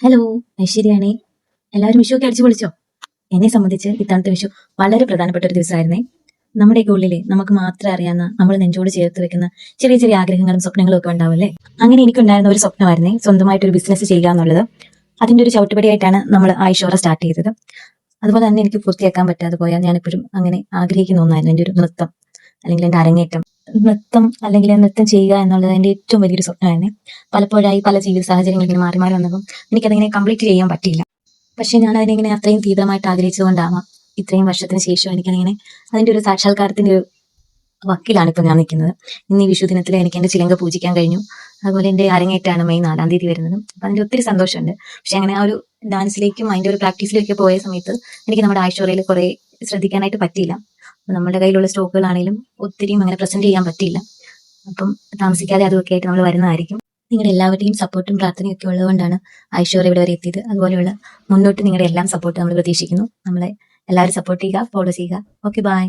Hello, ഐശ്വര്യാണേ. എല്ലാവരും വിഷു ഒക്കെ അടിച്ചു പൊളിച്ചോ? എന്നെ സംബന്ധിച്ച് ഇത്തവണത്തെ വിഷു വളരെ പ്രധാനപ്പെട്ട ഒരു ദിവസമായിരുന്നേ. നമ്മുടെയൊക്കെ ഉള്ളിലെ നമുക്ക് മാത്രം അറിയാവുന്ന നമ്മൾ നെഞ്ചോട് ചേർത്ത് വെക്കുന്ന ചെറിയ ചെറിയ ആഗ്രഹങ്ങളും സ്വപ്നങ്ങളും ഒക്കെ ഉണ്ടാവില്ലേ? അങ്ങനെ എനിക്കുണ്ടായിരുന്ന ഒരു സ്വപ്നമായിരുന്നേ സ്വന്തമായിട്ട് ഒരു ബിസിനസ് ചെയ്യുക എന്നുള്ളത്. അതിന്റെ ഒരു ചവിട്ടുപടിയായിട്ടാണ് നമ്മൾ ആയിഷോറ സ്റ്റാർട്ട് ചെയ്തത്. അതുപോലെ തന്നെ എനിക്ക് പൂർത്തിയാക്കാൻ പറ്റാതെ പോയാൽ ഞാനിപ്പോഴും അങ്ങനെ ആഗ്രഹിക്കുന്ന ഒന്നായിരുന്നു എൻ്റെ ഒരു നൃത്തം അല്ലെങ്കിൽ എൻ്റെ അരങ്ങേറ്റം. നൃത്തം അല്ലെങ്കിൽ നൃത്തം ചെയ്യുക എന്നുള്ളത് എൻ്റെ ഏറ്റവും വലിയൊരു സ്വപ്നമായിരുന്നേ. പലപ്പോഴായി പല ജീവിത സാഹചര്യങ്ങൾ ഇങ്ങനെ മാറി മാറി വന്നപ്പോൾ എനിക്കതിങ്ങനെ കംപ്ലീറ്റ് ചെയ്യാൻ പറ്റിയില്ല. പക്ഷെ ഞാൻ അതിനെങ്ങനെ അത്രയും തീവ്രമായിട്ട് ആഗ്രഹിച്ചതുകൊണ്ടാവാം ഇത്രയും വർഷത്തിന് ശേഷം എനിക്കതിങ്ങനെ അതിന്റെ ഒരു സാക്ഷാത്കാരത്തിന്റെ ഒരു വക്കിലാണ് ഇപ്പൊ ഞാൻ നിൽക്കുന്നത്. ഇന്ന് ഈ വിഷു ദിനത്തിൽ എനിക്ക് എന്റെ ചിലങ്ക പൂജിക്കാൻ കഴിഞ്ഞു. അതുപോലെ എന്റെ അരങ്ങേറ്റാണ് മെയ് 4-ാം തീയതി വരുന്നത്. അപ്പൊ അതിന്റെ ഒത്തിരി സന്തോഷമുണ്ട്. പക്ഷെ അങ്ങനെ ആ ഒരു ഡാൻസിലേക്കും അതിന്റെ ഒരു പ്രാക്ടീസിലേക്കും പോയ സമയത്ത് എനിക്ക് നമ്മുടെ ആയിഷോറയിൽ കുറെ ശ്രദ്ധിക്കാനായിട്ട് പറ്റിയില്ല. അപ്പൊ നമ്മുടെ കയ്യിലുള്ള സ്റ്റോക്കുകളാണെങ്കിലും ഒത്തിരിയും അങ്ങനെ പ്രസന്റ് ചെയ്യാൻ പറ്റിയില്ല. അപ്പം താമസിക്കാതെ അതൊക്കെ ആയിട്ട് നമ്മൾ വരുന്നതായിരിക്കും. നിങ്ങളുടെ എല്ലാവരുടെയും സപ്പോർട്ടും പ്രാർത്ഥനയും ഒക്കെ ഉള്ളതുകൊണ്ടാണ് ഐശ്വര്യ ഇവിടെ വരെ എത്തിയത്. അതുപോലെയുള്ള മുന്നോട്ട് നിങ്ങളുടെ എല്ലാം സപ്പോർട്ട് നമ്മൾ പ്രതീക്ഷിക്കുന്നു. നമ്മളെ എല്ലാവരും സപ്പോർട്ട് ചെയ്യുക, ഫോളോ ചെയ്യുക. Okay, by.